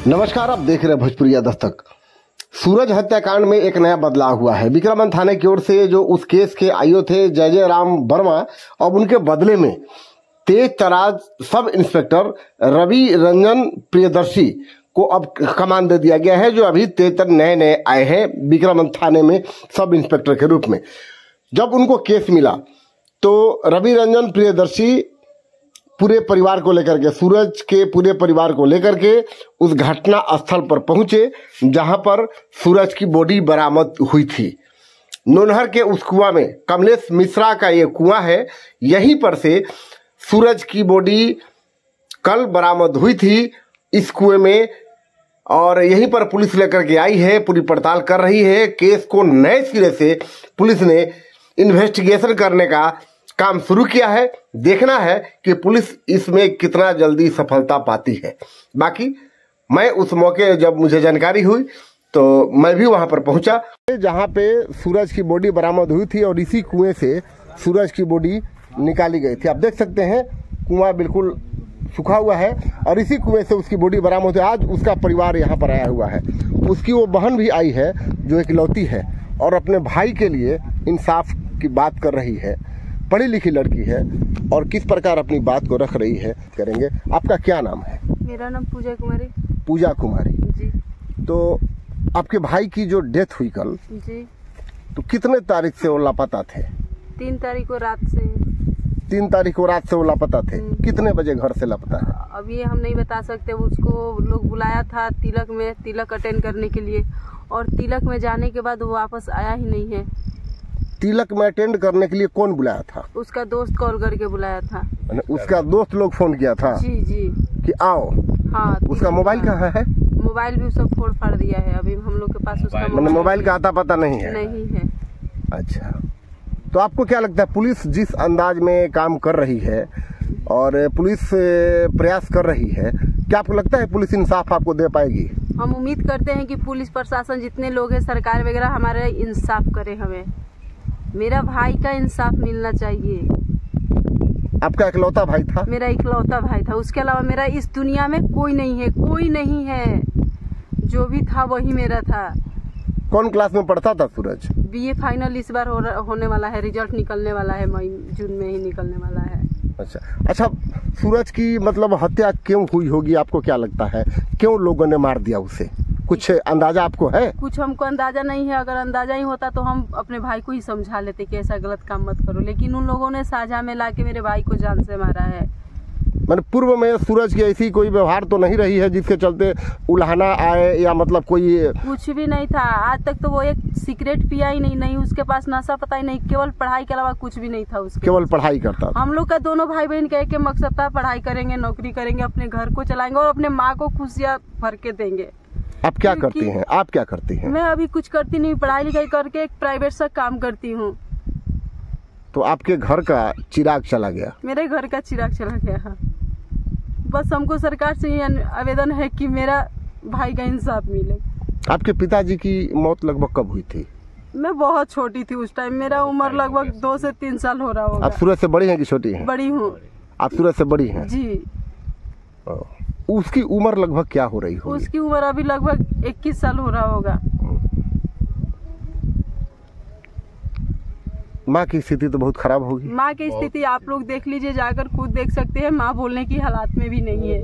नमस्कार, आप देख रहे हैं भोजपुरिया दस्तक। सूरज हत्याकांड में एक नया बदलाव हुआ है। विक्रमगंज थाने की ओर से जो उस केस के आईओ थे जय राम वर्मा, अब उनके बदले में तेज तराज सब इंस्पेक्टर रवि रंजन प्रियदर्शी को अब कमान दे दिया गया है, जो अभी तेज नए आए हैं विक्रमगंज थाने में सब इंस्पेक्टर के रूप में। जब उनको केस मिला तो रवि रंजन प्रियदर्शी पूरे परिवार को लेकर के, सूरज के पूरे परिवार को लेकर के उस घटना स्थल पर पहुंचे जहां पर सूरज की बॉडी बरामद हुई थी। नोनहर के उस कुआं में, कमलेश मिश्रा का ये कुआं है, यहीं पर से सूरज की बॉडी कल बरामद हुई थी इस कुएं में, और यहीं पर पुलिस लेकर के आई है, पूरी पड़ताल कर रही है। केस को नए सिरे से पुलिस ने इन्वेस्टिगेशन करने का काम शुरू किया है। देखना है कि पुलिस इसमें कितना जल्दी सफलता पाती है। बाकी मैं उस मौके जब मुझे जानकारी हुई तो मैं भी वहां पर पहुंचा जहां पे सूरज की बॉडी बरामद हुई थी, और इसी कुएं से सूरज की बॉडी निकाली गई थी। आप देख सकते हैं कुआं बिल्कुल सूखा हुआ है और इसी कुएं से उसकी बॉडी बरामद हुई। आज उसका परिवार यहाँ पर आया हुआ है। उसकी वो बहन भी आई है जो इकलौती है और अपने भाई के लिए इंसाफ की बात कर रही है। पढ़ी लिखी लड़की है और किस प्रकार अपनी बात को रख रही है करेंगे। आपका क्या नाम है? मेरा नाम पूजा कुमारी। पूजा कुमारी जी। तो आपके भाई की जो डेथ हुई कल जी, तो कितने तारीख से वो लापता थे? 3 तारीख को रात से। 3 तारीख को रात से वो लापता थे। कितने बजे घर से लापता है? अभी हम नहीं बता सकते। उसको लोग बुलाया था तिलक में, तिलक अटेंड करने के लिए, और तिलक में जाने के बाद वो वापस आया ही नहीं है। तिलक में अटेंड करने के लिए कौन बुलाया था? उसका दोस्त कॉल करके बुलाया था। उसका दोस्त लोग फोन किया था? जी जी, कि आओ। हाँ। उसका मोबाइल कहाँ है? मोबाइल भी सब फोड़ फाड़ दिया है। अभी हम लोग के पास उसका मोबाइल का आता पता नहीं है? नहीं है। अच्छा, तो आपको क्या लगता है पुलिस जिस अंदाज में काम कर रही है और पुलिस प्रयास कर रही है, क्या आपको लगता है पुलिस इंसाफ आपको दे पाएगी? हम उम्मीद करते हैं कि पुलिस प्रशासन जितने लोग हैं, सरकार वगैरह, हमारे इंसाफ करे। हमें मेरा भाई का इंसाफ मिलना चाहिए। आपका इकलौता भाई था? मेरा इकलौता भाई था। उसके अलावा मेरा इस दुनिया में कोई नहीं है, कोई नहीं है। जो भी था वही मेरा था। कौन क्लास में पढ़ता था सूरज? BA फाइनल इस बार होने वाला है। रिजल्ट निकलने वाला है, मई जून में ही निकलने वाला है। अच्छा, सूरज की मतलब हत्या क्यों हुई होगी, आपको क्या लगता है? क्यों लोगों ने मार दिया उसे? कुछ अंदाजा आपको है? कुछ हमको अंदाजा नहीं है। अगर अंदाजा ही होता तो हम अपने भाई को ही समझा लेते कि ऐसा गलत काम मत करो, लेकिन उन लोगों ने साझा में लाके मेरे भाई को जान से मारा है। मैंने पूर्व में सूरज की ऐसी कोई व्यवहार तो नहीं रही है जिसके चलते उल्हाना आए, या मतलब कोई? कुछ भी नहीं था आज तक। तो वो एक सिगरेट पिया ही नहीं, उसके पास नशा पता ही नहीं, केवल पढ़ाई के अलावा कुछ भी नहीं था उसके। केवल पढ़ाई करता था। हम लोग का दोनों भाई बहन का एक मकसद था, पढ़ाई करेंगे, नौकरी करेंगे, अपने घर को चलाएंगे और अपने माँ को खुशियाँ भर के देंगे। आप क्या करती हैं? आप क्या करती हैं? मैं अभी कुछ करती नहीं, पढ़ाई लिखाई करके एक प्राइवेट सा काम करती हूँ। तो आपके घर का चिराग चला गया? मेरे घर का चिराग चला गया। बस हमको सरकार से ये आवेदन है कि मेरा भाई का इंसाफ मिले। आपके पिताजी की मौत लगभग कब हुई थी? मैं बहुत छोटी थी उस टाइम। मेरा उम्र लगभग 2 से 3 साल हो रहा होगा। आप सूरज से बड़ी हैं कि छोटी हैं? बड़ी हूँ। आप सूरज से बड़ी हैं? जी। उसकी उम्र लगभग क्या हो रही होगी? उसकी उम्र अभी लगभग 21 साल हो रहा होगा। माँ की स्थिति तो बहुत खराब होगी। माँ की स्थिति आप लोग देख लीजिए, जाकर खुद देख सकते हैं। माँ बोलने की हालात में भी नहीं है।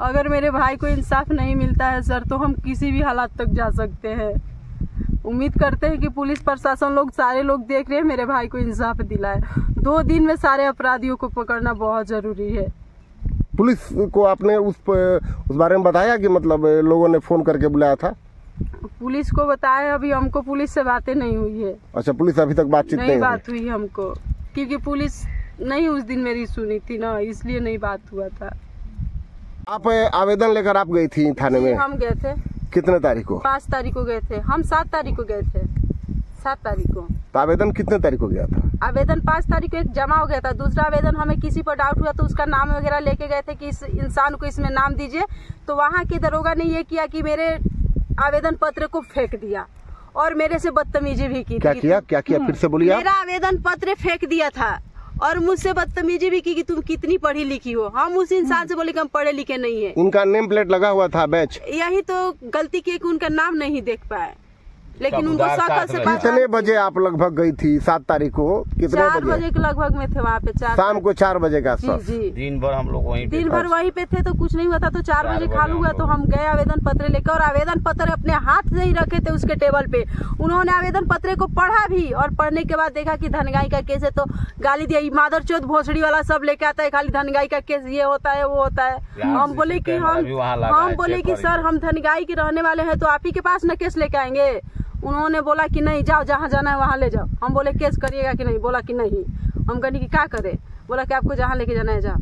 अगर मेरे भाई को इंसाफ नहीं मिलता है सर, तो हम किसी भी हालात तक जा सकते हैं। उम्मीद करते हैं कि पुलिस प्रशासन लोग, सारे लोग देख रहे हैं, मेरे भाई को इंसाफ दिलाए। 2 दिन में सारे अपराधियों को पकड़ना बहुत जरूरी है। पुलिस को आपने उस बारे में बताया कि मतलब लोगों ने फोन करके बुलाया था? पुलिस को बताया, अभी हमको पुलिस से बातें नहीं हुई है। अच्छा, पुलिस अभी तक बातचीत नहीं बात हुई हमको, क्योंकि पुलिस नहीं उस दिन मेरी सुनी थी ना, इसलिए नहीं बात हुआ था। आप आवेदन लेकर आप गई थी थाने में? हम गए थे। कितने तारीख को? 5 तारीख को गए थे। हम 7 तारीख को गए थे। 7 तारीख को। तो आवेदन कितने तारीख को गया था? आवेदन 5 तारीख को एक जमा हो गया था। दूसरा आवेदन हमें किसी पर डाउट हुआ तो उसका नाम वगैरह लेके गए थे कि इस इंसान को इसमें नाम दीजिए। तो वहाँ के दरोगा ने ये किया कि मेरे आवेदन पत्र को फेंक दिया और मेरे से बदतमीजी भी की। क्या किया? फिर से बोलिए। मेरा आवेदन पत्र फेंक दिया था और मुझसे बदतमीजी भी की कि तुम कितनी पढ़ी लिखी हो। हम उस इंसान से बोले कि हम पढ़े लिखे नहीं है। उनका नेम प्लेट लगा हुआ था बैच, यही तो गलती की कि उनका नाम नहीं देख पाए, लेकिन उनको शौक से कितने बजे आप लगभग गई थी 7 तारीख को? कितने 4 बजे के लगभग में थे वहाँ पे। शाम को 4 बजे का जी जी, दिन भर हम लोग वहीं पे थे तो कुछ नहीं हुआ था। तो 4 बजे खालू हुआ तो हम गए आवेदन पत्र लेकर, और आवेदन पत्र अपने हाथ से ही रखे थे उसके टेबल पे। उन्होंने आवेदन पत्र को पढ़ा भी, और पढ़ने के बाद देखा कि धनगाई का केस है तो गाली दिया, मादर चौथ भोसड़ी वाला सब लेके आता है, खाली धनगाई का केस ये होता है वो होता है। हम बोले कि सर हम धनगाई के रहने वाले हैं तो आप ही के पास न केस लेके आएंगे। उन्होंने बोला कि नहीं, जाओ जहाँ जाना है वहाँ ले जाओ। हम बोले केस करिएगा कि नहीं? बोला कि नहीं। हम कहने की क्या करे? बोला कि आपको जहाँ लेके जाना है जाओ।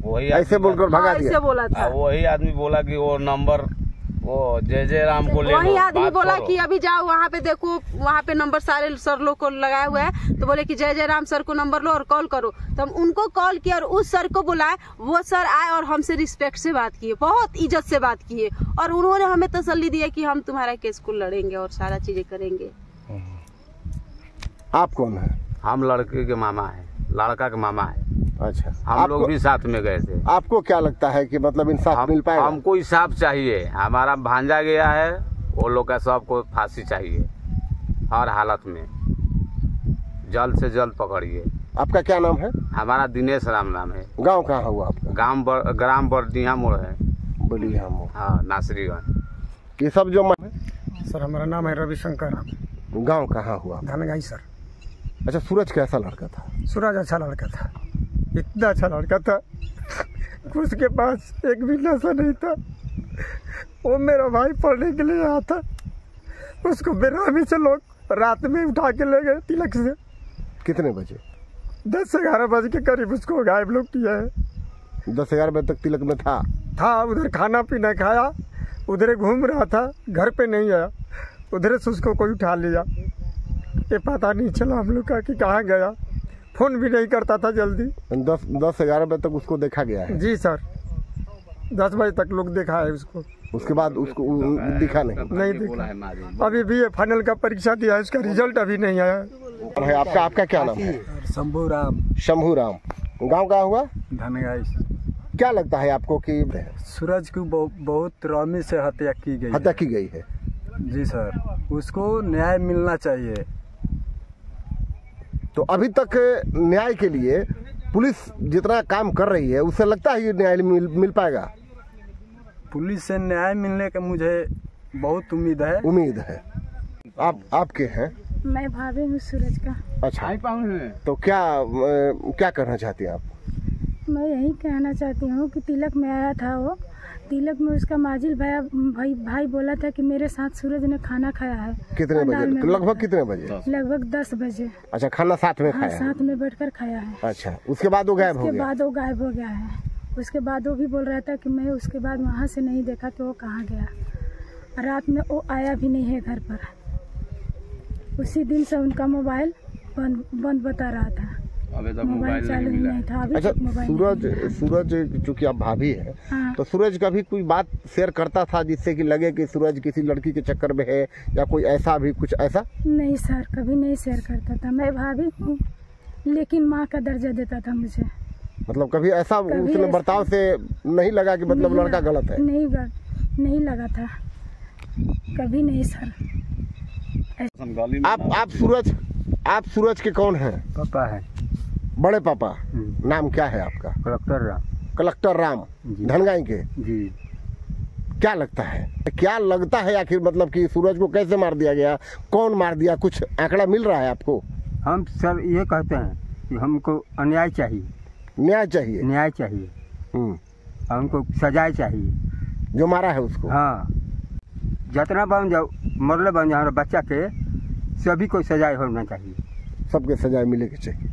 वही ऐसे बोलकर भगा दिया। ऐसे बोला था। वही आदमी बोला कि वो नंबर वो जय राम को ले लो। वही आदमी बोला कि अभी जाओ वहाँ पे देखो, वहाँ पे नंबर सारे सर लोग को लगाया हुआ है। तो बोले कि जय राम सर को नंबर लो और कॉल करो। तो हम उनको कॉल किया और उस सर को बुलाए। वो सर आए और हमसे रिस्पेक्ट से बात किए, बहुत इज्जत से बात किए, और उन्होंने हमें तसल्ली दिया कि हम तुम्हारा केस को लड़ेंगे और सारा चीजें करेंगे। आप कौन है? हम लड़के के मामा है, लड़का के मामा है। अच्छा, हम लोग भी साथ में गए थे। आपको क्या लगता है कि मतलब इंसाफ मिल पाएगा? हमको इंसाफ चाहिए। हमारा भांजा गया है, वो लोग का सबको फांसी चाहिए हर हालत में, जल्द से जल्द पकड़िए। आपका क्या नाम है? हमारा दिनेश राम नाम है। गांव कहाँ हुआ आपका? ग्राम बरदिया मोड़ है। बलिया मोड़, हाँ, नासरीगंज। ये सब जो सर हमारा नाम है रविशंकर राम। गांव कहाँ हुआ? धनगाई सर। अच्छा, सूरज कैसा लड़का था? सूरज अच्छा लड़का था, इतना अच्छा लड़का था, उसके पास एक भी नशा नहीं था। वो मेरा भाई पढ़ने के लिए आया था, उसको बेरामी से लोग रात में उठा के ले गए तिलक से। कितने बजे? 10-11 बजे के करीब उसको गायब लोग किया है। 10-11 बजे तक तिलक में था? उधर खाना पीना खाया, उधर घूम रहा था, घर पे नहीं आया। उधर से उसको कोई उठा लिया, ये पता नहीं चला हम लोग का कि कहाँ गया। फोन भी नहीं करता था जल्दी। 10-11 बजे तक उसको देखा गया है? जी सर, 10 बजे तक लोग देखा है उसको। उसके बाद उसको दिखा नहीं दिखा। अभी भी फाइनल का परीक्षा दिया है, उसका रिजल्ट अभी नहीं आया है। आपका क्या नाम है? शंभू राम। शंभू राम। गाँव का हुआ? धनगाई। क्या लगता है आपको कि सूरज की बहुत रामी से हत्या की गई है? जी सर, उसको न्याय मिलना चाहिए। तो अभी तक न्याय के लिए पुलिस जितना काम कर रही है, उससे लगता है ये न्याय मिल पाएगा? पुलिस से न्याय मिलने का मुझे बहुत उम्मीद है। आपके हैं? मैं भाभी हूँ सूरज का। अच्छा, तो क्या करना चाहती हैं आप? मैं यही कहना चाहती हूँ कि तिलक में आया था वो, तिलक में उसका माजिल भाई बोला था कि मेरे साथ सूरज ने खाना खाया है। कितने बजे? लगभग कितने बजे? लगभग 10 बजे। अच्छा, खाना साथ में खाया? साथ में बैठकर खाया है। अच्छा, उसके बाद वो गायब हो गया? उसके बाद वो गायब हो गया है। उसके बाद वो भी बोल रहा था कि मैं उसके बाद वहाँ से नहीं देखा कि वो कहाँ गया। रात में वो आया भी नहीं है घर पर। उसी दिन से उनका मोबाइल बंद बता रहा था, मोबाइल चालू नहीं था। अभी अच्छा, सूरज चूंकि आप भाभी है, हाँ। तो सूरज कभी कोई बात शेयर करता था जिससे कि लगे कि सूरज किसी लड़की के चक्कर में है, या कोई ऐसा भी कुछ ऐसा? नहीं सर, कभी नहीं शेयर करता था। मैं भाभी हूँ, लेकिन माँ का दर्जा देता था मुझे। मतलब कभी ऐसा उसने बर्ताव से नहीं लगा कि मतलब लड़का गलत है? नहीं लगा था, कभी नहीं सर। आप सूरज के कौन हैं? पापा है। बड़े पापा। नाम क्या है आपका? कलेक्टर राम। धनगाई के? जी। क्या लगता है आखिर मतलब कि सूरज को कैसे मार दिया गया, कौन मार दिया, कुछ आंकड़ा मिल रहा है आपको? हम सर ये कहते हैं कि हमको न्याय चाहिए। हमको सजाए चाहिए जो मारा है उसको। हाँ, जितना बन जाओ मरले बन जाओ, बच्चा के सभी को सजाए होना चाहिए। सबके सजाए मिले के चाहिए।